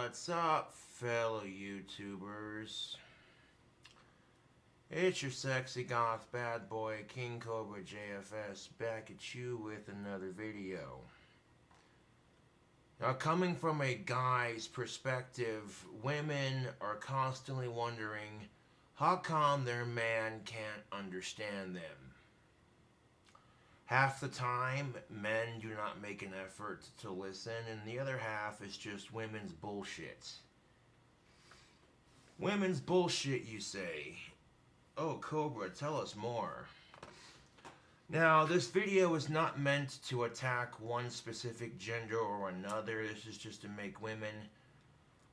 What's up, fellow YouTubers? It's your sexy goth bad boy, KINGCOBRAJFS, back at you with another video. Now, coming from a guy's perspective, women are constantly wondering how come their man can't understand them. Half the time, men do not make an effort to listen, and the other half is just women's bullshit. Women's bullshit, you say? Oh, Cobra, tell us more. Now, this video is not meant to attack one specific gender or another. This is just to make women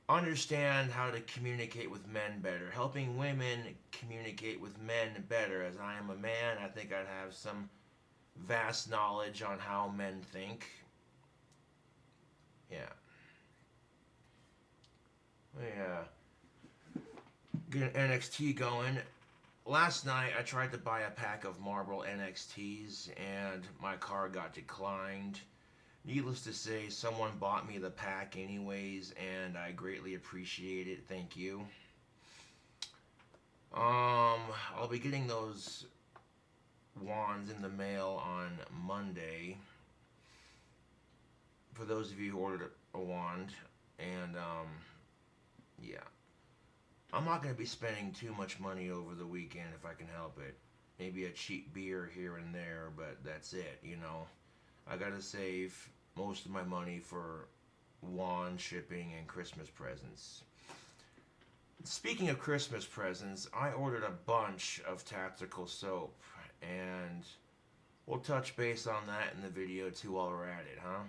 understand how to communicate with men better. Helping women communicate with men better. As I am a man, I think I'd have some vast knowledge on how men think. Yeah. Get an NXT going. Last night I tried to buy a pack of Marble NXTs and my card got declined. Needless to say, someone bought me the pack anyways, and I greatly appreciate it. Thank you. I'll be getting those wands in the mail on Monday. For those of you who ordered a wand, and yeah. I'm not going to be spending too much money over the weekend if I can help it. Maybe a cheap beer here and there, but that's it, you know. I got to save most of my money for wand shipping and Christmas presents. Speaking of Christmas presents, I ordered a bunch of tactical soap, and we'll touch base on that in the video too while we're at it, huh?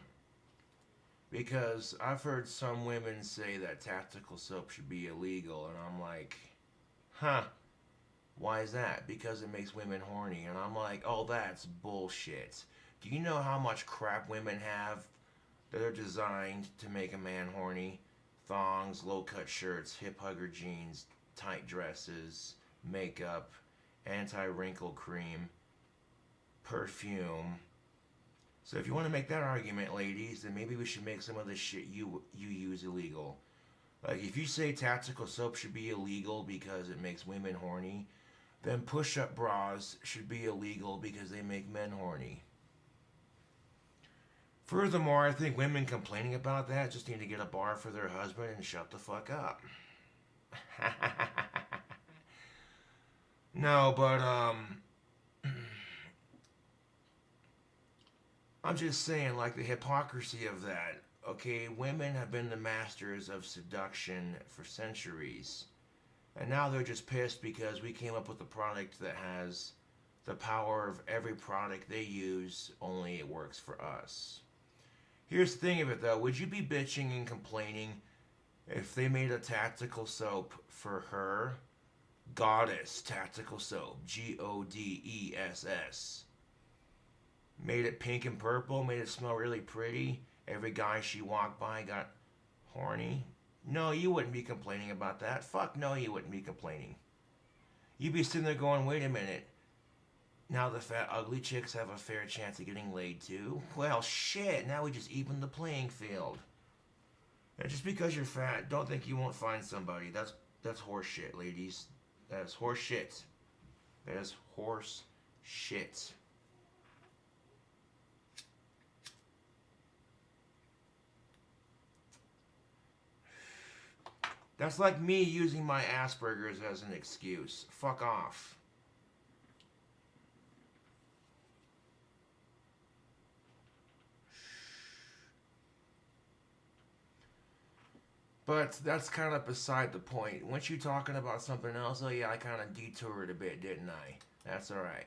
Because I've heard some women say that tactical soap should be illegal, and I'm like, huh, why is that? Because it makes women horny. And I'm like, oh, that's bullshit. Do you know how much crap women have that are designed to make a man horny? Thongs, low-cut shirts, hip-hugger jeans, tight dresses, makeup, anti-wrinkle cream, perfume. So if you want to make that argument, ladies, then maybe we should make some of the shit you use illegal. Like, if you say tactical soap should be illegal because it makes women horny, then push-up bras should be illegal because they make men horny. Furthermore, I think women complaining about that just need to get a bar for their husband and shut the fuck up. No, but, I'm just saying, like, the hypocrisy of that. Okay, women have been the masters of seduction for centuries. And now they're just pissed because we came up with a product that has the power of every product they use, only it works for us. Here's the thing of it, though. Would you be bitching and complaining if they made a tactical soap for her? Goddess Tactical Soap. G-O-D-E-S-S. Made it pink and purple, made it smell really pretty. Every guy she walked by got horny. No, you wouldn't be complaining about that. Fuck no, you wouldn't be complaining. You'd be sitting there going, wait a minute. Now the fat, ugly chicks have a fair chance of getting laid too? Well, shit, now we just even the playing field. And just because you're fat, don't think you won't find somebody. That's horse shit, ladies. That is horse shit. That is horse shit. That's like me using my Asperger's as an excuse. Fuck off. But that's kind of beside the point. Weren't you talking about something else? Oh yeah, I kind of detoured a bit, didn't I? That's alright.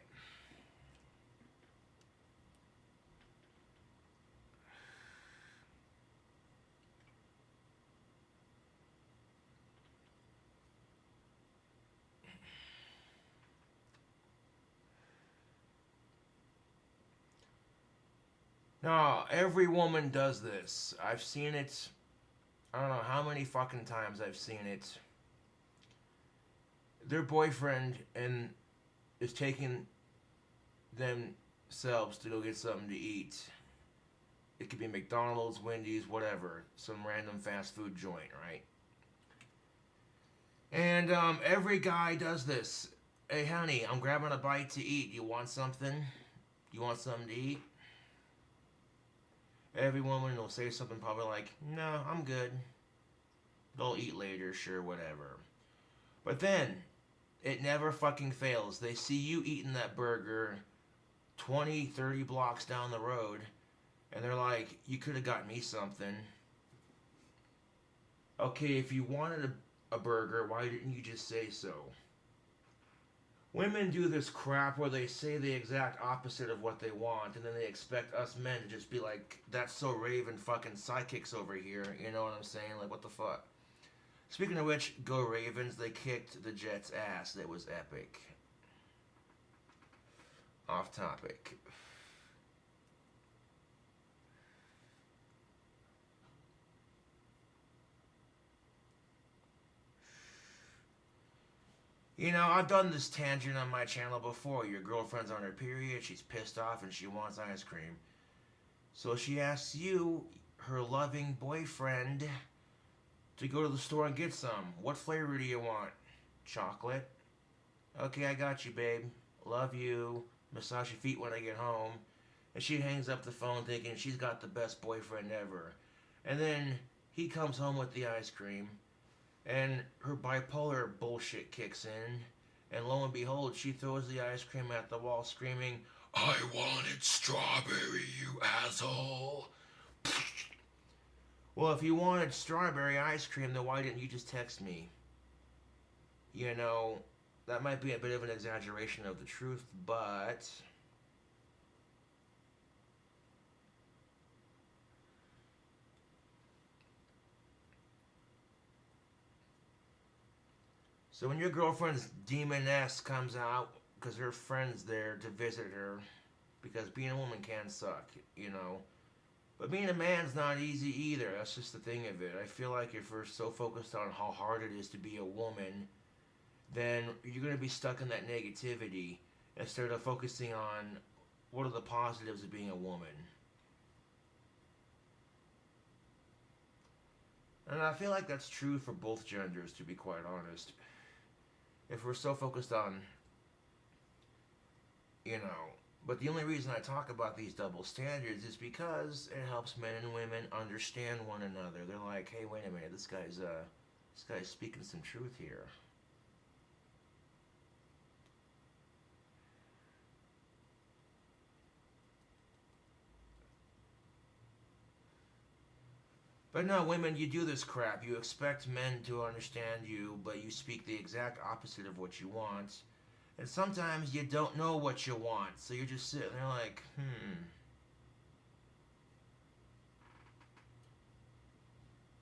No, every woman does this. I've seen it. I don't know how many fucking times I've seen it. Their boyfriend is taking themselves to go get something to eat. It could be McDonald's, Wendy's, whatever. Some random fast food joint, right? And every guy does this. Hey, honey, I'm grabbing a bite to eat. You want something? You want something to eat? Every woman will say something probably like, no, I'm good. They'll eat later, sure, whatever. But then, it never fucking fails. They see you eating that burger 20, 30 blocks down the road, and they're like, you could have got me something. Okay, if you wanted a burger, why didn't you just say so? Women do this crap where they say the exact opposite of what they want, and then they expect us men to just be like, that's so Raven fucking sidekicks over here. You know what I'm saying? Like, what the fuck? Speaking of which, go Ravens, they kicked the Jets' ass. That was epic. Off topic. You know, I've done this tangent on my channel before. Your girlfriend's on her period, she's pissed off, and she wants ice cream. So she asks you, her loving boyfriend, to go to the store and get some. What flavor do you want? Chocolate? Okay, I got you, babe. Love you. Massage your feet when I get home. And she hangs up the phone thinking she's got the best boyfriend ever. And then he comes home with the ice cream. And her bipolar bullshit kicks in. And lo and behold, she throws the ice cream at the wall screaming, I wanted strawberry, you asshole. Well, if you wanted strawberry ice cream, then why didn't you just text me? You know, that might be a bit of an exaggeration of the truth, but so when your girlfriend's demoness comes out because her friend's there to visit her, because being a woman can suck, you know. But being a man's not easy either. That's just the thing of it. I feel like if we're so focused on how hard it is to be a woman, then you're going to be stuck in that negativity instead of focusing on what are the positives of being a woman. And I feel like that's true for both genders, to be quite honest. If we're so focused on, you know, but the only reason I talk about these double standards is because it helps men and women understand one another. They're like, hey, wait a minute, this guy's speaking some truth here. But no, women, you do this crap. You expect men to understand you, but you speak the exact opposite of what you want. And sometimes you don't know what you want, so you're just sitting there like,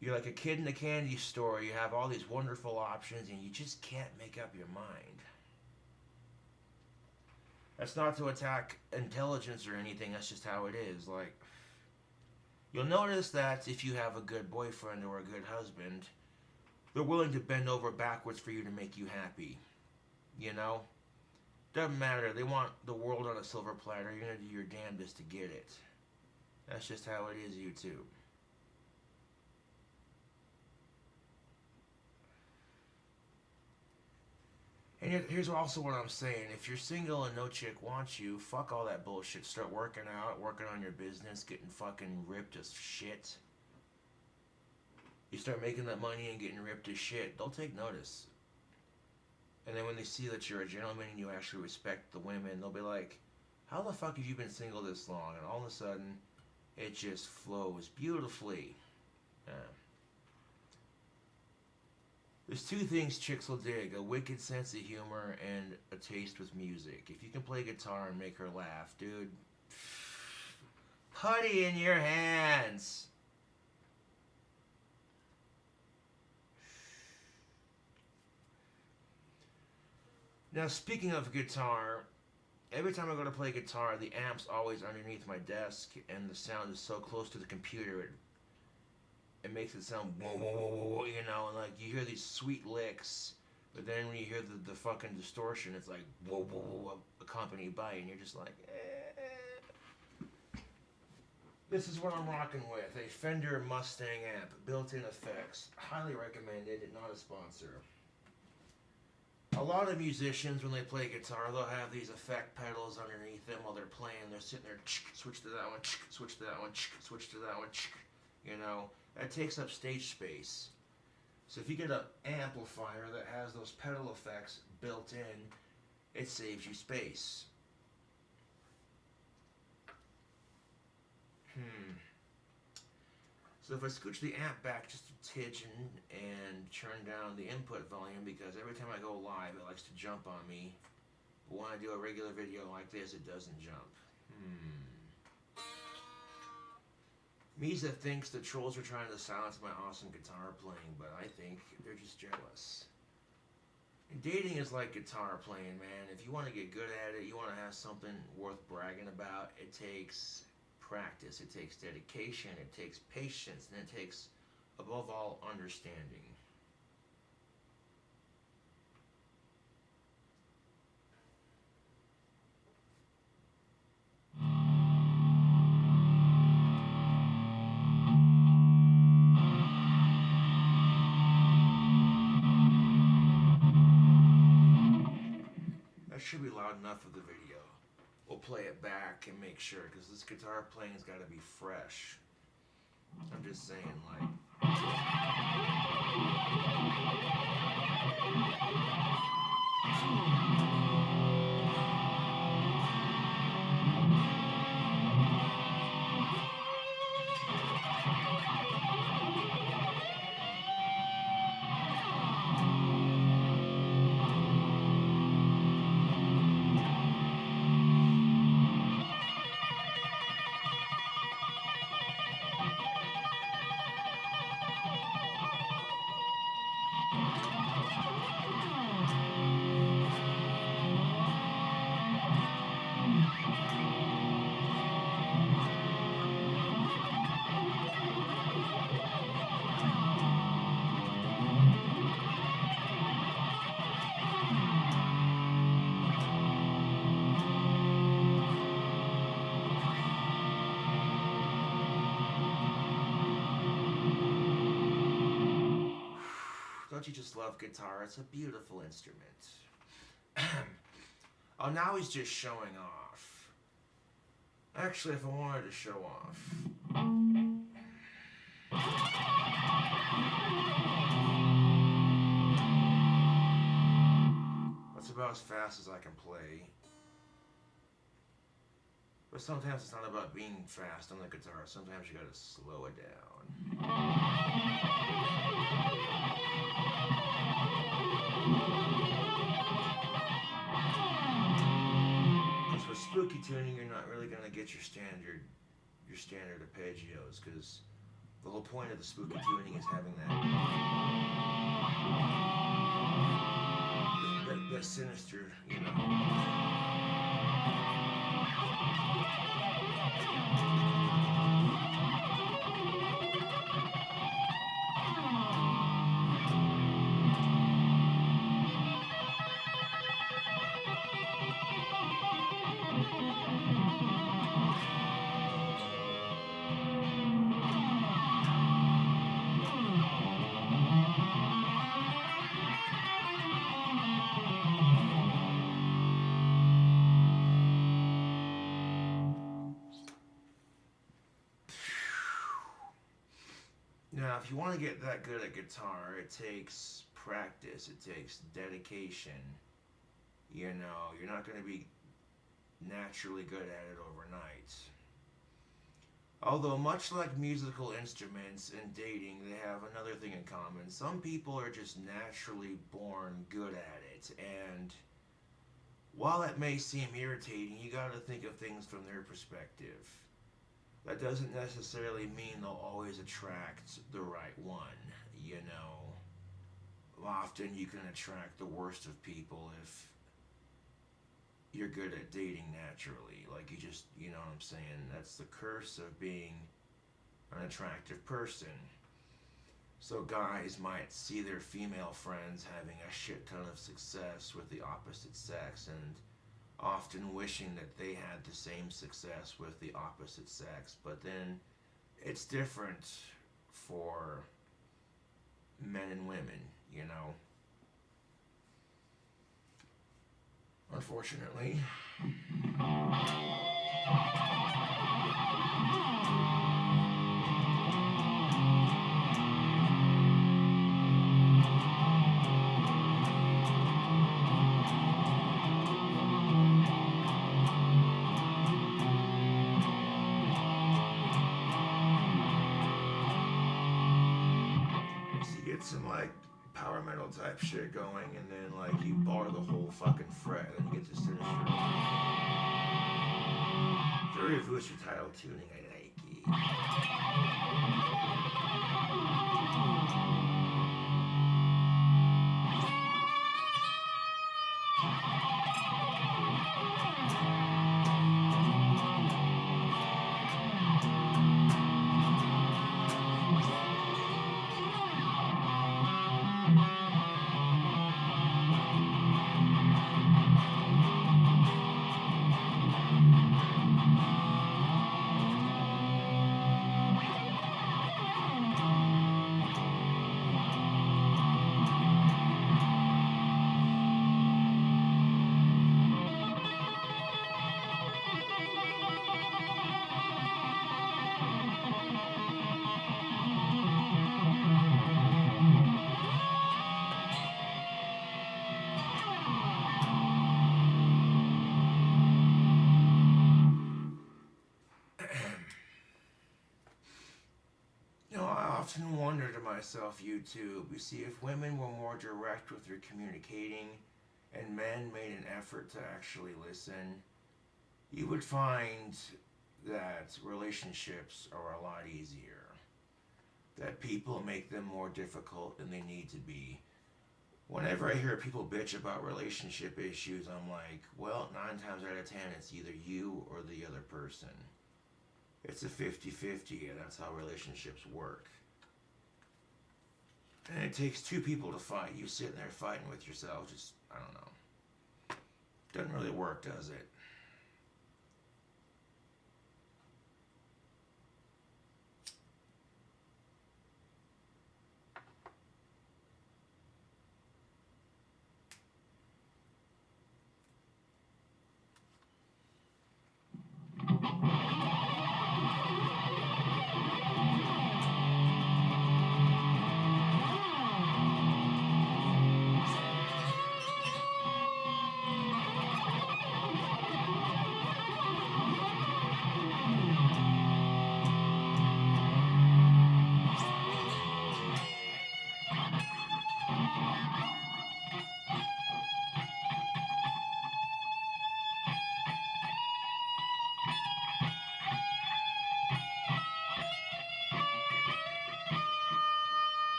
You're like a kid in a candy store. You have all these wonderful options, and you just can't make up your mind. That's not to attack intelligence or anything. That's just how it is. Like, you'll notice that if you have a good boyfriend or a good husband, they're willing to bend over backwards for you to make you happy. You know? Doesn't matter. They want the world on a silver platter. You're going to do your damnedest to get it. That's just how it is, YouTube. And here's also what I'm saying. If you're single and no chick wants you, fuck all that bullshit. Start working out, working on your business, getting fucking ripped as shit. You start making that money and getting ripped as shit, they'll take notice. And then when they see that you're a gentleman and you actually respect the women, they'll be like, how the fuck have you been single this long? And all of a sudden, it just flows beautifully. Yeah. There's two things chicks will dig: a wicked sense of humor and a taste with music. If you can play guitar and make her laugh, dude, putty in your hands. Now, speaking of guitar, every time I go to play guitar, the amp's always underneath my desk, and the sound is so close to the computer, it makes it sound whoa, whoa, whoa, whoa, you know, and like you hear these sweet licks, but then when you hear the fucking distortion, it's like whoa, whoa, whoa, accompanied by, and you're just like, This is what I'm rocking with. A Fender Mustang amp, built-in effects. Highly recommended, not a sponsor. A lot of musicians, when they play guitar, they'll have these effect pedals underneath them while they're playing. They're sitting there, switch to that one, switch to that one, switch to that one, you know. That takes up stage space. So if you get an amplifier that has those pedal effects built in, it saves you space. So if I scooch the amp back just a tidge and turn down the input volume, because every time I go live it likes to jump on me, but when I do a regular video like this it doesn't jump. Misa thinks the trolls are trying to silence my awesome guitar playing, but I think they're just jealous. And dating is like guitar playing, man. If you want to get good at it, you want to have something worth bragging about, it takes practice, it takes dedication, it takes patience, and it takes, above all, understanding. That should be loud enough for the video. We'll play it back and make sure, because this guitar playing's got to be fresh. I'm just saying, like... Don't you just love guitar? It's a beautiful instrument. Oh, now he's just showing off. Actually, if I wanted to show off... That's about as fast as I can play. But sometimes it's not about being fast on the guitar. Sometimes you gotta slow it down. Because for spooky tuning, you're not really gonna get your standard arpeggios, because the whole point of the spooky tuning is having that sinister, you know. Now, if you want to get that good at guitar, it takes practice, it takes dedication. You know, you're not going to be naturally good at it overnight. Although, much like musical instruments and dating, they have another thing in common. Some people are just naturally born good at it, and while it may seem irritating, you got to think of things from their perspective. That doesn't necessarily mean they'll always attract the right one, you know. Often you can attract the worst of people if you're good at dating naturally. Like, you just, you know what I'm saying? That's the curse of being an attractive person. So guys might see their female friends having a shit ton of success with the opposite sex, and often wishing that they had the same success with the opposite sex. But then it's different for men and women, you know. Unfortunately. So you get some like power metal type shit going, and then like you bar the whole fucking fret, and you get this sinister. Very versatile tuning, I like I often wonder to myself, YouTube, you see, if women were more direct with their communicating and men made an effort to actually listen, you would find that relationships are a lot easier. That people make them more difficult than they need to be. Whenever I hear people bitch about relationship issues, I'm like, well, 9 times out of 10, it's either you or the other person. It's a 50-50, and that's how relationships work. And it takes 2 people to fight. You sitting there fighting with yourself, just, I don't know. Doesn't really work, does it?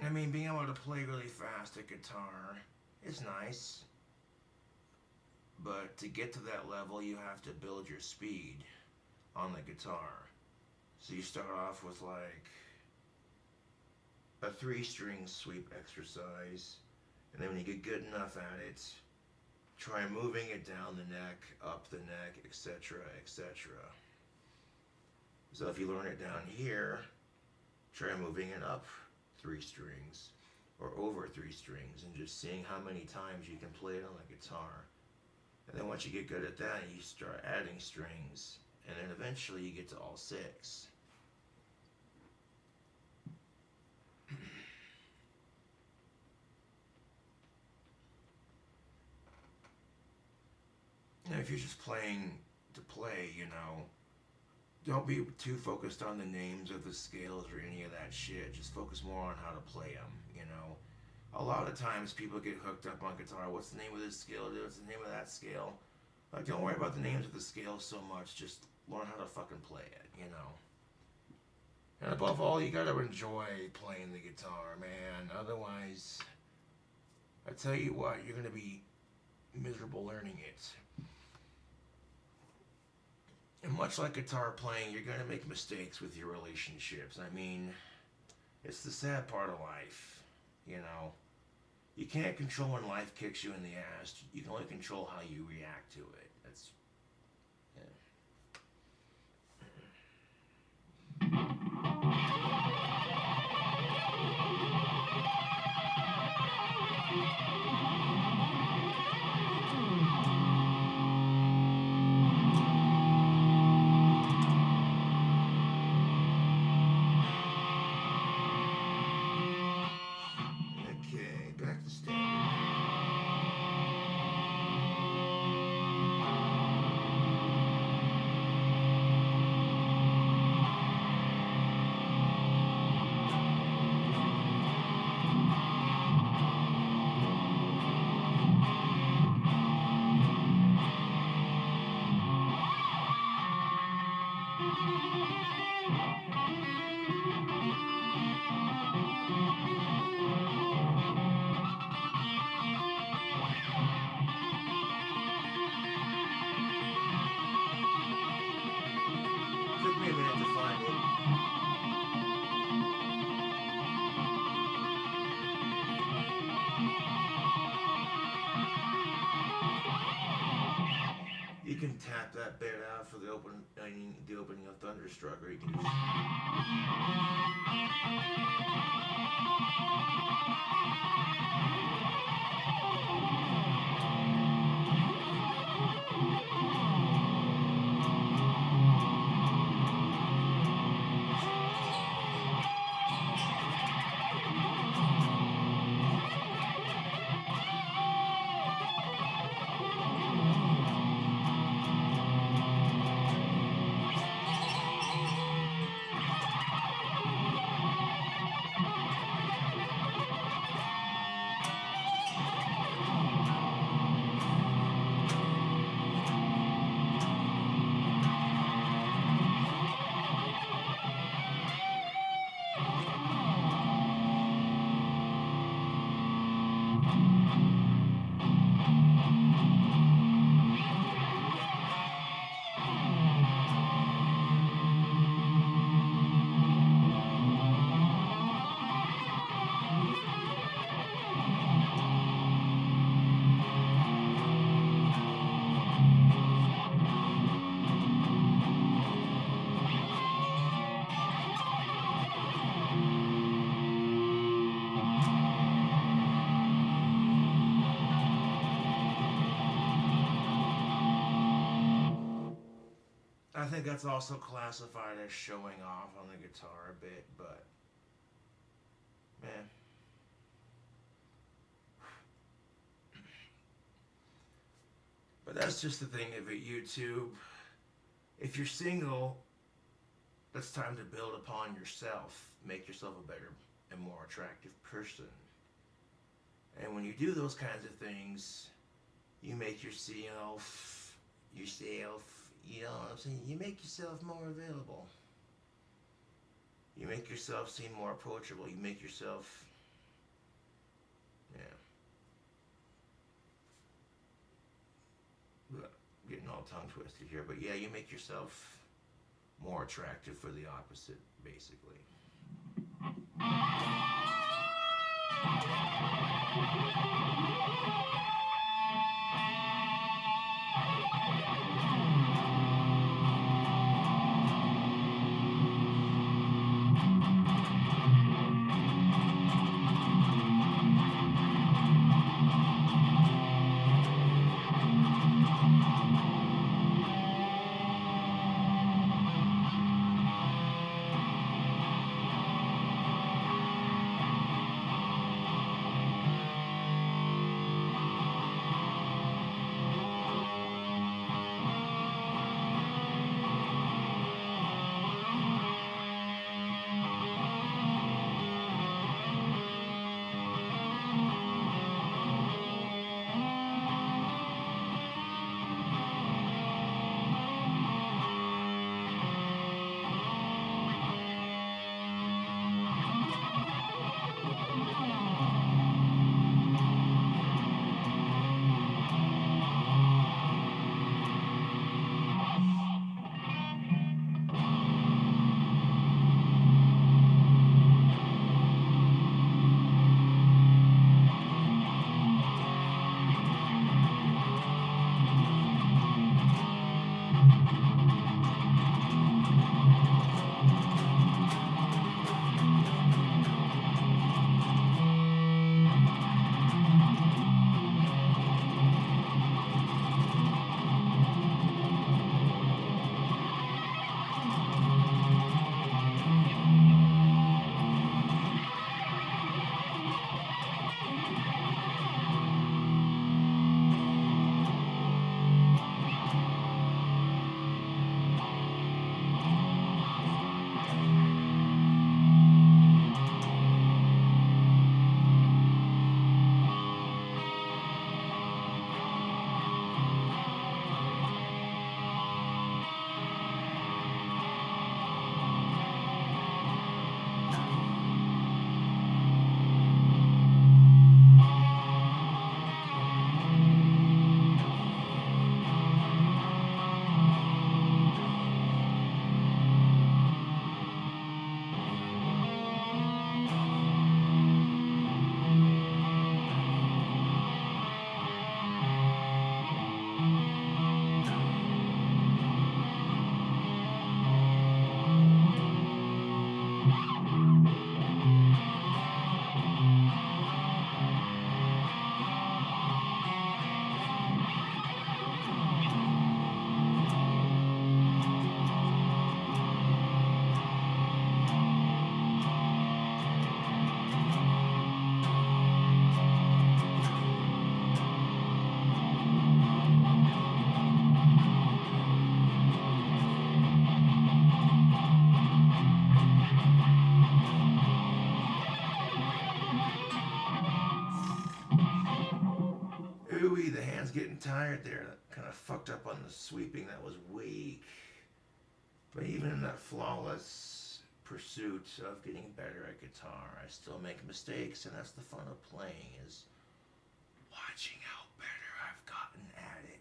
I mean, being able to play really fast a guitar is nice. But to get to that level, you have to build your speed on the guitar. So you start off with like a 3-string sweep exercise, and then when you get good enough at it, try moving it down the neck, up the neck, etc., etc. So if you learn it down here, try moving it up 3 strings or over 3 strings and just seeing how many times you can play it on the guitar. And then once you get good at that, you start adding strings, and then eventually you get to all 6. And if you're just playing to play, Don't be too focused on the names of the scales or any of that shit. Just focus more on how to play them, you know. A lot of times people get hooked up on guitar. What's the name of this scale? What's the name of that scale? Like, don't worry about the names of the scales so much. Just learn how to fucking play it, you know. And above all, you gotta enjoy playing the guitar, man. Otherwise, I tell you what, you're gonna be miserable learning it. And much like guitar playing, you're gonna make mistakes with your relationships. I mean, it's the sad part of life, you know. You can't control when life kicks you in the ass. You can only control how you react to it. That's yeah. Okay, back to standard. Took me a minute to find it. You can tap that bit out for the opening of Thunderstruck, or you can just I think that's also classified as showing off on the guitar a bit, but man. But that's just the thing of it, YouTube. If you're single, it's time to build upon yourself. Make yourself a better and more attractive person. And when you do those kinds of things, you make yourself, you know what I'm saying? You make yourself more available. You make yourself seem more approachable. You make yourself, yeah. Getting all tongue twisted here, but yeah, you make yourself more attractive for the opposite, basically. getting tired there. That kind of fucked up on the sweeping. That was weak. But even in that flawless pursuit of getting better at guitar, I still make mistakes, and that's the fun of playing, is watching how better I've gotten at it.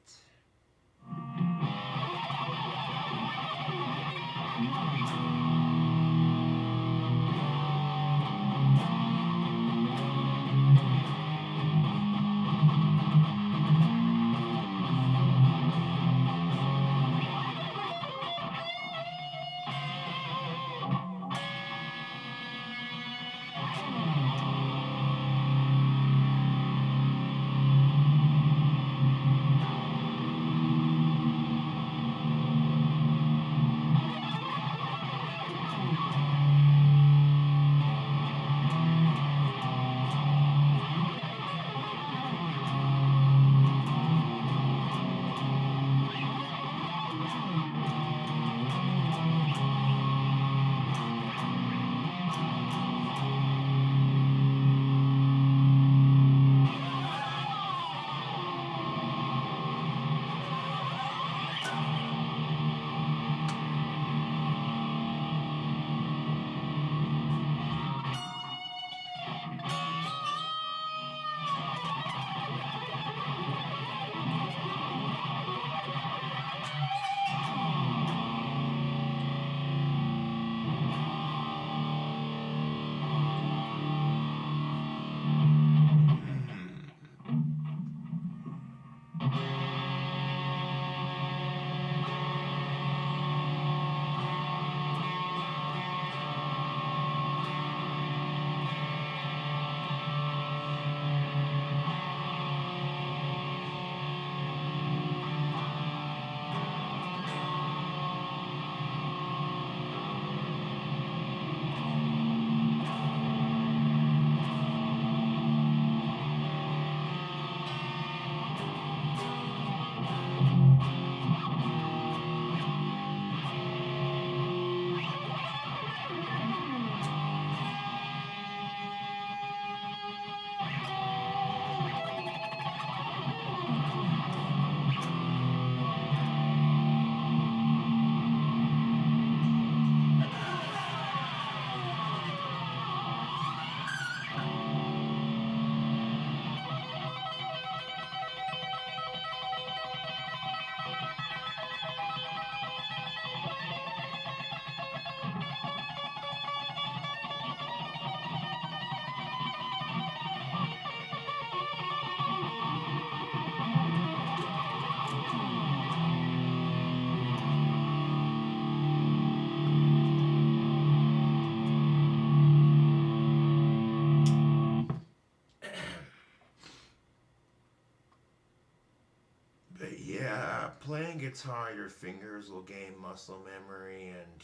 But yeah, playing guitar, your fingers will gain muscle memory, and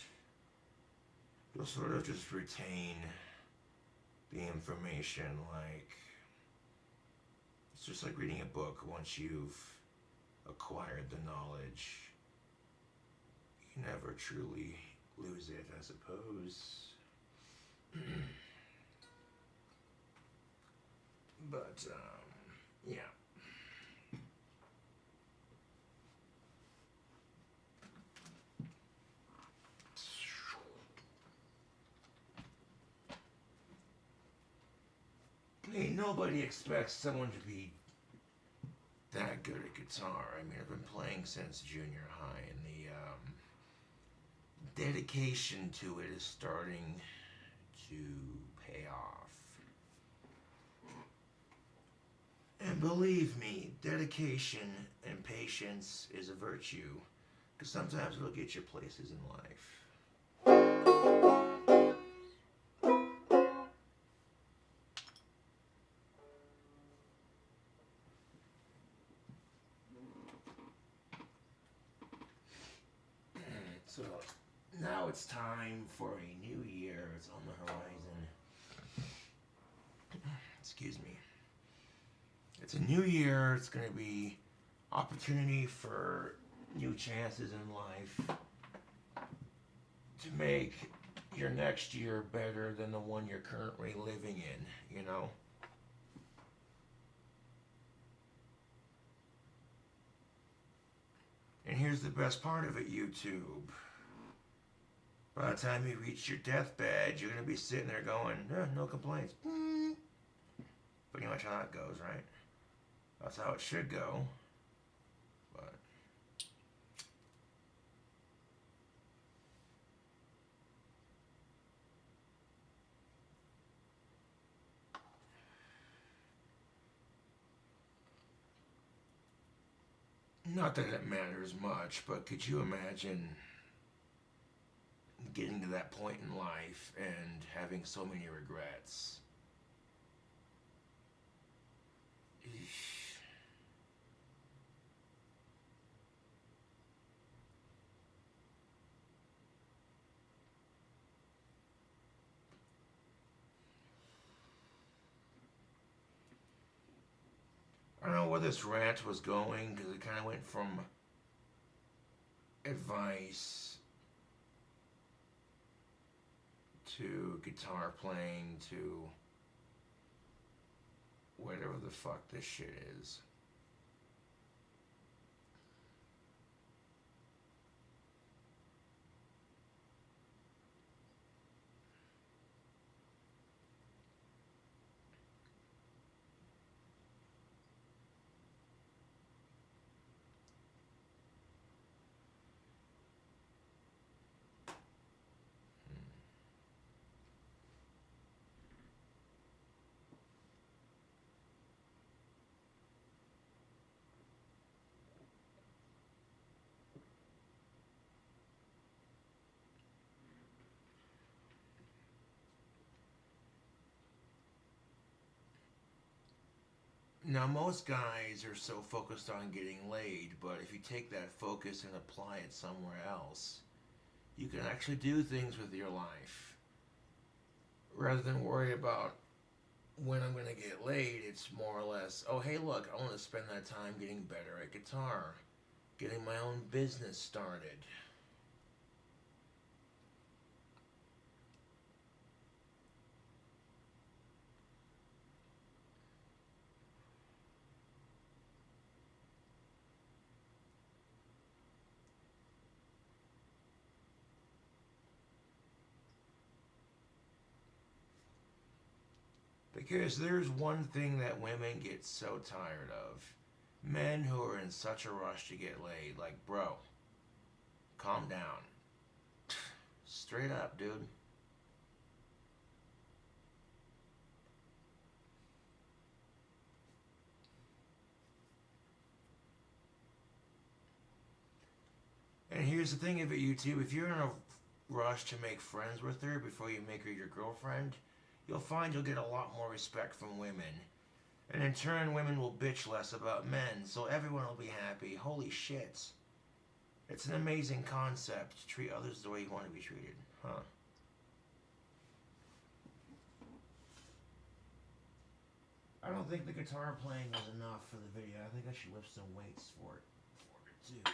you'll sort of just retain the information. Like, it's just like reading a book. Once you've acquired the knowledge, you never truly lose it, I suppose. But, yeah. Hey, nobody expects someone to be that good at guitar. I mean, I've been playing since junior high, and the dedication to it is starting to pay off. And believe me, dedication and patience is a virtue, because sometimes it'll get you places in life. So now it's time for a new year. It's on the horizon. Excuse me. It's a new year. It's going to be opportunity for new chances in life to make your next year better than the one you're currently living in, you know? And here's the best part of it, YouTube. By the time you reach your deathbed, you're going to be sitting there going, no complaints. Pretty much how that goes, right? That's how it should go. But not that it matters much, but could you imagine getting to that point in life and having so many regrets? I don't know where this rant was going because it kind of went from advice to guitar playing to whatever the fuck this shit is. Now, most guys are so focused on getting laid, but if you take that focus and apply it somewhere else, you can actually do things with your life. Rather than worry about when I'm going to get laid, it's more or less, oh, hey, look, I want to spend that time getting better at guitar, getting my own business started. Because there's one thing that women get so tired of. Men who are in such a rush to get laid. Like, bro, calm down. Straight up, dude. And here's the thing of it, YouTube. If you're in a rush to make friends with her before you make her your girlfriend, you'll find you'll get a lot more respect from women. And in turn, women will bitch less about men, so everyone will be happy. Holy shit. It's an amazing concept to treat others the way you want to be treated. Huh. I don't think the guitar playing was enough for the video. I think I should lift some weights for it too.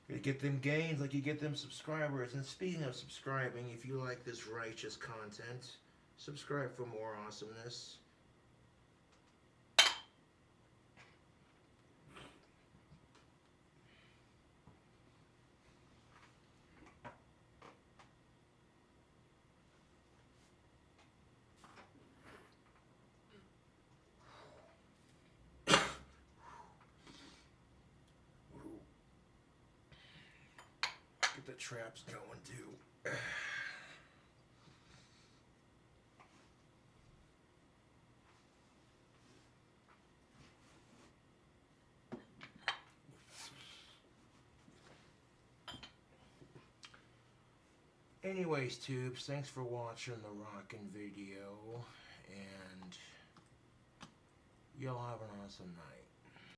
You get them gains like you get them subscribers. And speaking of subscribing, if you like this righteous content, subscribe for more awesomeness. Get the traps going too. Anyways, tubes, thanks for watching the rockin' video, and y'all have an awesome night.